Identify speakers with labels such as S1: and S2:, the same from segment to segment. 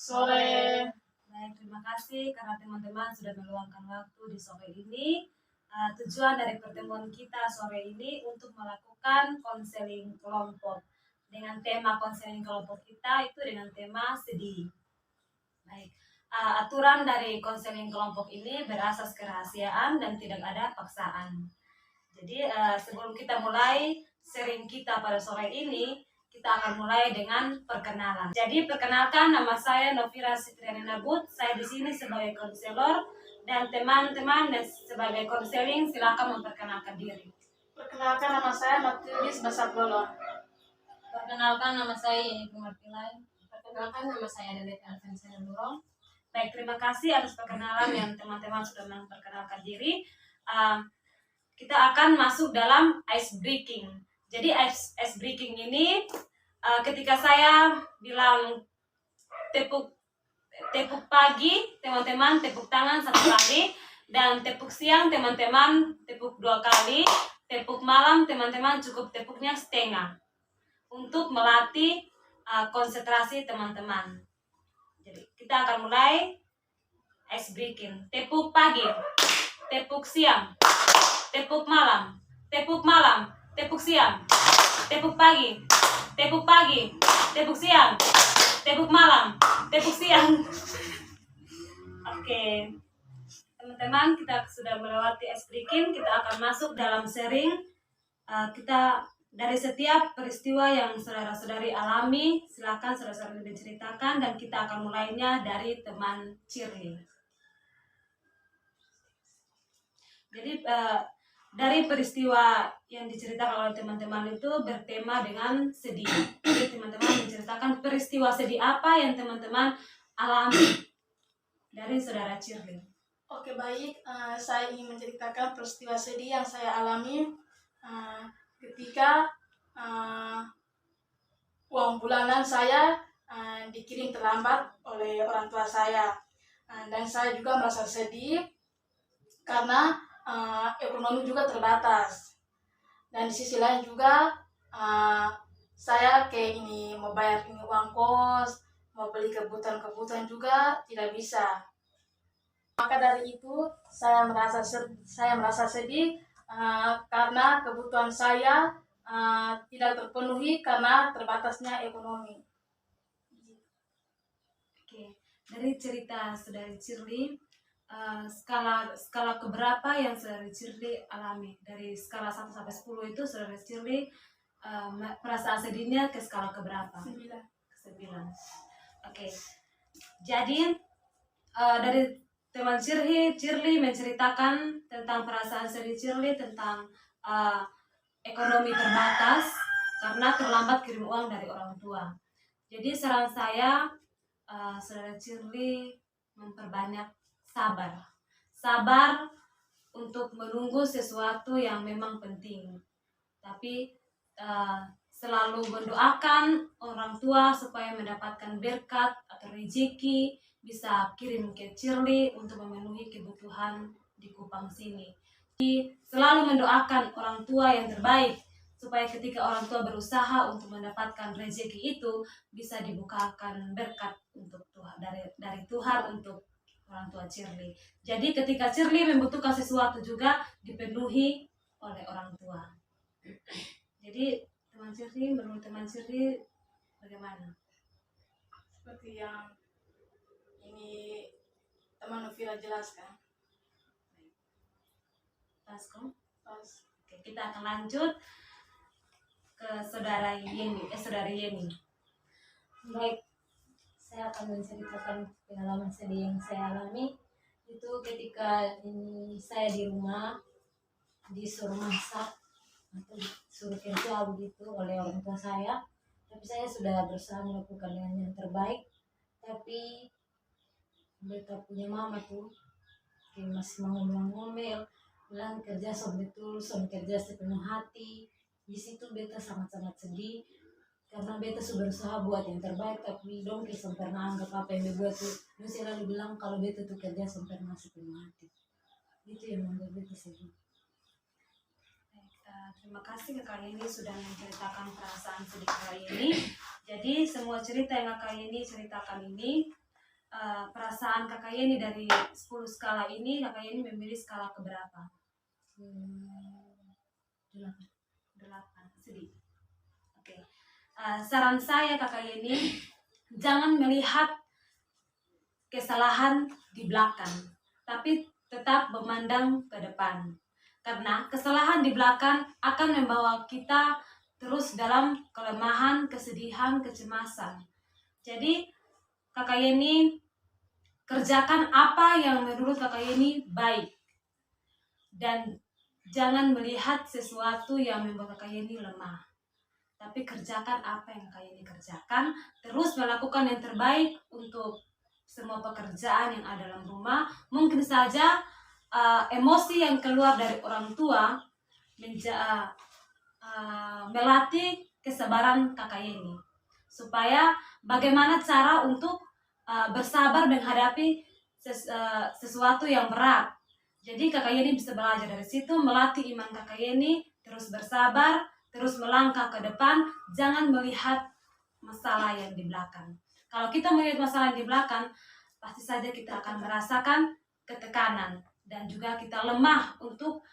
S1: Sore.
S2: Baik, terima kasih karena teman-teman sudah meluangkan waktu di sore ini. Tujuan dari pertemuan kita sore ini untuk melakukan konseling kelompok. Dengan tema konseling kelompok kita itu dengan tema sedih. Baik, aturan dari konseling kelompok ini berasas kerahasiaan dan tidak ada paksaan. Jadi sebelum kita mulai sharing kita pada sore ini, kita akan mulai dengan perkenalan. Jadi perkenalkan, nama saya Novira Sitriani Nabut. Saya di sini sebagai konselor dan teman-teman sebagai konseling silakan memperkenalkan diri.
S1: Perkenalkan, nama saya Matius Basaklolo.
S3: Perkenalkan, nama saya Yeni Kumartilai. Perkenalkan, nama saya Dedet Alfensena Nurong.
S2: Baik, terima kasih atas perkenalan yang teman-teman sudah memperkenalkan diri. Kita akan masuk dalam ice breaking. Jadi ice breaking ini ketika saya bilang tepuk pagi, teman-teman tepuk tangan 1 kali, dan tepuk siang teman-teman tepuk 2 kali, tepuk malam teman-teman cukup tepuknya setengah untuk melatih konsentrasi teman-teman. Jadi kita akan mulai ice breaking. Tepuk pagi, tepuk siang, tepuk malam, tepuk malam, tepuk siang, tepuk pagi, tepuk pagi, tepuk siang, tepuk malam, tepuk siang. Oke, teman-teman, kita sudah melewati ice breaking. Kita akan masuk dalam sharing. Kita dari setiap peristiwa yang saudara-saudari alami, silakan saudara-saudari menceritakan, dan kita akan mulainya dari teman Cirly. Jadi dari peristiwa yang diceritakan oleh teman-teman itu bertema dengan sedih. Jadi teman-teman menceritakan peristiwa sedih apa yang teman-teman alami dari saudara Cirly.
S1: Oke, baik. Saya ingin menceritakan peristiwa sedih yang saya alami ketika uang bulanan saya dikirim terlambat oleh orang tua saya. Dan saya juga merasa sedih karena ekonomi juga terbatas. Dan di sisi lain juga saya kayak ini mau bayar ini uang kos, mau beli kebutuhan juga tidak bisa. Maka dari itu saya merasa sedih karena kebutuhan saya tidak terpenuhi karena terbatasnya ekonomi.
S2: Oke, dari cerita saudari Cirly, skala keberapa yang saudari Cirly alami? Dari skala 1 sampai 10 itu saudari Cirly perasaan sedihnya ke skala keberapa?
S1: 9.
S2: 9. Oke. Jadi dari teman Cirly menceritakan tentang perasaan sedih Cirly tentang ekonomi terbatas karena terlambat kirim uang dari orang tua. Jadi saran saya saudara Cirly memperbanyak sabar untuk menunggu sesuatu yang memang penting, tapi selalu mendoakan orang tua supaya mendapatkan berkat atau rezeki bisa kirim ke Cirly untuk memenuhi kebutuhan di Kupang sini. Jadi selalu mendoakan orang tua yang terbaik supaya ketika orang tua berusaha untuk mendapatkan rezeki itu bisa dibukakan berkat untuk Tuhan dari Tuhan untuk orang tua Cirly. Jadi ketika Cirly membutuhkan sesuatu juga dipenuhi oleh orang tua. Jadi teman Cirly, menurut teman Cirly bagaimana?
S1: Seperti yang ini teman Novira jelaskan.
S2: Pas kok?
S1: Pas.
S2: Oke, kita akan lanjut ke saudara Yeni. Saudari Yeni.
S3: Baik, saya akan menceritakan pengalaman sedih yang saya alami. Itu ketika saya di rumah disuruh masak atau disuruh kerja begitu oleh orang tua saya, tapi saya sudah berusaha melakukan dengan yang terbaik, tapi beta punya mama tuh kayak masih ngomel-ngomel, bilang kerja betul, kerja sepenuh hati. Di situ beta sangat-sangat sedih karena beta sudah berusaha buat yang terbaik, tapi dong kayak sempurna anggap apa yang dibuat tuh. Dia selalu bilang kalau beta tuh kerja sempurna sepenuh hati. Itu yang membuat beta sedih.
S2: Terima kasih Kakak Yeni sudah menceritakan perasaan sedih Kakak Yeni. Jadi semua cerita yang Kakak Yeni ceritakan ini perasaan Kakak Yeni dari 10 skala ini, Kakak Yeni memilih skala keberapa? 8. Sedih. Oke. Saran saya Kakak Yeni, jangan melihat kesalahan di belakang, tapi tetap memandang ke depan. Karena kesalahan di belakang akan membawa kita terus dalam kelemahan, kesedihan, kecemasan. Jadi Kakak Yeni kerjakan apa yang menurut Kakak Yeni baik. Dan jangan melihat sesuatu yang membuat Kakak Yeni lemah. Tapi kerjakan apa yang Kakak Yeni kerjakan, terus melakukan yang terbaik untuk semua pekerjaan yang ada dalam rumah. Mungkin saja emosi yang keluar dari orang tua melatih kesabaran Kakak Yeni, supaya bagaimana cara untuk bersabar menghadapi sesuatu yang berat. Jadi Kakak Yeni bisa belajar dari situ, melatih iman Kakak Yeni, terus bersabar, terus melangkah ke depan, jangan melihat masalah yang di belakang. Kalau kita melihat masalah yang di belakang, pasti saja kita akan merasakan ketekanan dan juga kita lemah untuk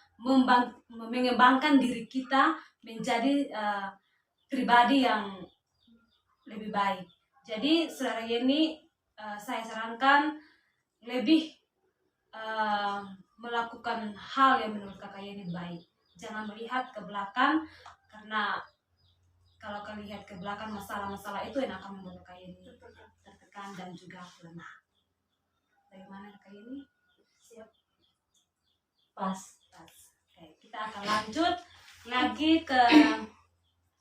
S2: mengembangkan diri kita menjadi pribadi yang lebih baik. Jadi Saudara Yeni, saya sarankan lebih melakukan hal yang menurut Kakak Yeni baik. Jangan melihat ke belakang, karena kalau kalian lihat ke belakang masalah-masalah itu yang akan membuat Kakak Yeni tertekan dan juga lemah. Bagaimana Kakak Yeni? Siap?
S3: Pas.
S2: Oke, kita akan lanjut lagi ke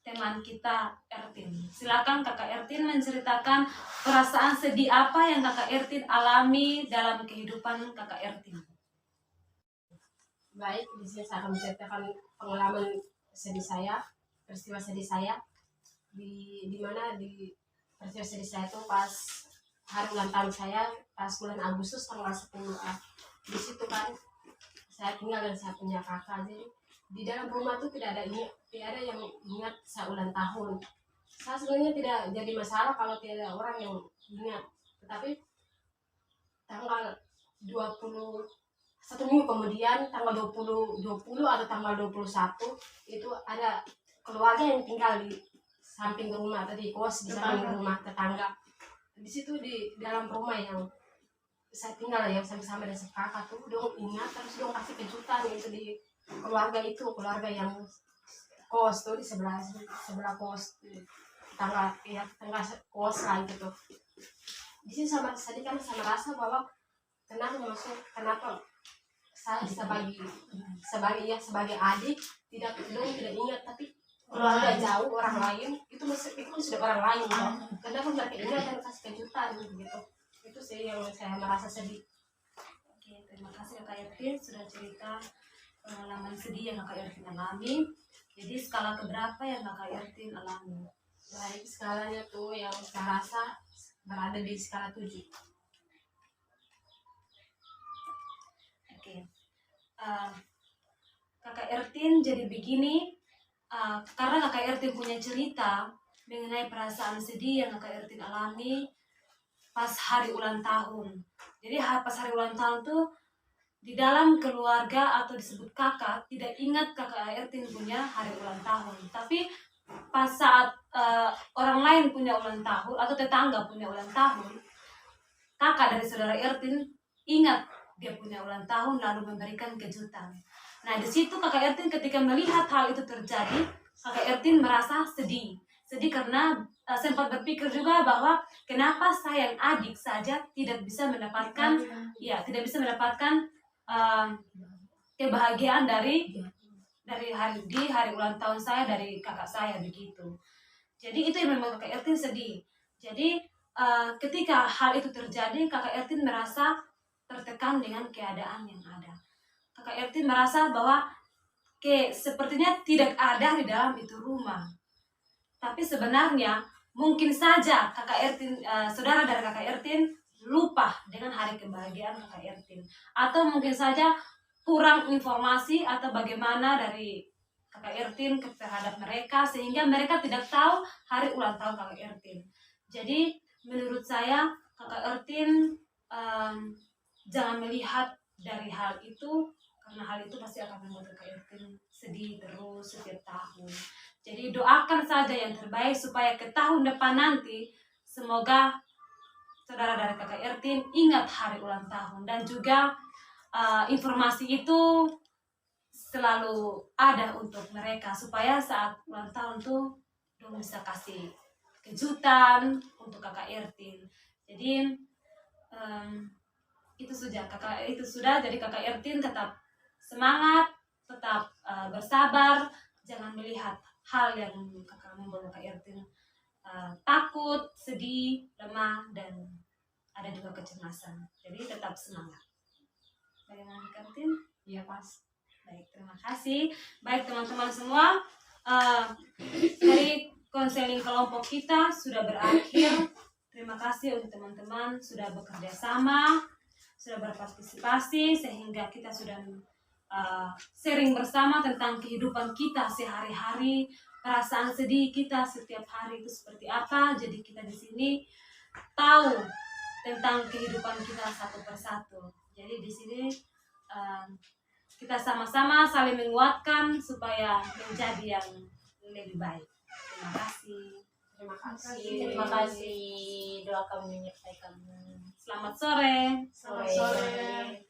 S2: teman kita Ertin. Silakan Kakak Ertin menceritakan perasaan sedih apa yang Kakak Ertin alami dalam kehidupan Kakak Ertin.
S4: Baik, di sini saya akan menceritakan pengalaman sedih saya, peristiwa sedih saya. Di mana di peristiwa sedih saya itu pas hari ulang tahun saya, pas bulan Agustus tanggal 10. Di situ kan saya tinggal dan saya punya kakak, jadi di dalam rumah tuh tidak ada yang ingat saya ulang tahun. Saya sebenarnya tidak jadi masalah kalau tidak ada orang yang ingat, tetapi tanggal 1 minggu kemudian, tanggal 20 atau tanggal 21 itu ada keluarga yang tinggal di samping rumah, atau di kos di samping rumah tetangga. Di situ di dalam rumah yang saya tinggal, yang sama-sama dengan kakak tuh, dong ingat, terus dong kasih kejutan itu di keluarga yang kos tuh di sebelah kos, tetangga kos lah gitu. Di sini sama tadi kan saya merasa bahwa kenapa saya sebagai adik tidak ingat, tapi keluarga jauh orang lain itu sudah orang lain kan. Kenapa mereka ingat dan kasih kejutan gitu. Itu sih yang saya merasa sedih.
S2: Oke, terima kasih Kakak Ertin sudah cerita pengalaman sedih yang Kakak Ertin alami. Jadi skala keberapa yang Kakak Ertin alami?
S4: Baik, skalanya tuh yang saya rasa berada di skala 7.
S2: Oke. Kakak Ertin jadi begini, karena Kakak Ertin punya cerita mengenai perasaan sedih yang Kakak Ertin alami pas hari ulang tahun. Jadi pas hari ulang tahun tuh di dalam keluarga atau disebut kakak tidak ingat Kakak Ertin punya hari ulang tahun. Tapi pas saat orang lain punya ulang tahun atau tetangga punya ulang tahun, kakak dari saudara Ertin ingat dia punya ulang tahun lalu memberikan kejutan. Nah di situ Kakak Ertin ketika melihat hal itu terjadi, Kakak Ertin merasa sedih karena sempat berpikir juga bahwa kenapa saya yang adik saja tidak bisa mendapatkan kebahagiaan dari hari ulang tahun saya dari kakak saya begitu. Jadi itu yang membuat Kakak Ertin sedih. Jadi ketika hal itu terjadi, Kakak Ertin merasa tertekan dengan keadaan yang ada. Kakak Ertin merasa bahwa sepertinya tidak ada di dalam itu rumah. Tapi sebenarnya mungkin saja Kakak Ertin, saudara dari Kakak Ertin lupa dengan hari kebahagiaan Kakak Ertin, atau mungkin saja kurang informasi atau bagaimana dari Kakak Ertin terhadap mereka sehingga mereka tidak tahu hari ulang tahun Kakak Ertin. Jadi menurut saya Kakak Ertin jangan melihat dari hal itu, karena hal itu pasti akan membuat Kakak Ertin sedih terus setiap tahun. Jadi doakan saja yang terbaik supaya ke tahun depan nanti semoga saudara dari Kakak Ertin ingat hari ulang tahun, dan juga informasi itu selalu ada untuk mereka supaya saat ulang tahun tuh dong bisa kasih kejutan untuk Kakak Ertin. Jadi itu sudah jadi Kakak Ertin tetap semangat, tetap bersabar, jangan melihat hal yang kakak membuat Kakak Ertin takut, sedih, lemah, dan ada juga kecemasan. Jadi tetap semangat. Bagaimana Kakak Ertin?
S4: Iya pas.
S2: Baik, terima kasih. Baik teman-teman semua, dari konseling kelompok kita sudah berakhir. Terima kasih untuk teman-teman sudah bekerja sama, sudah berpartisipasi, sehingga kita sudah sharing bersama tentang kehidupan kita sehari-hari, perasaan sedih kita setiap hari itu seperti apa. Jadi kita di sini tahu tentang kehidupan kita satu persatu. Jadi di sini kita sama-sama saling menguatkan supaya menjadi yang lebih baik. Terima kasih.
S4: Terima kasih.
S3: Terima kasih. Doa kami menyertai kamu.
S2: Selamat sore.
S3: Sore.
S1: Sore.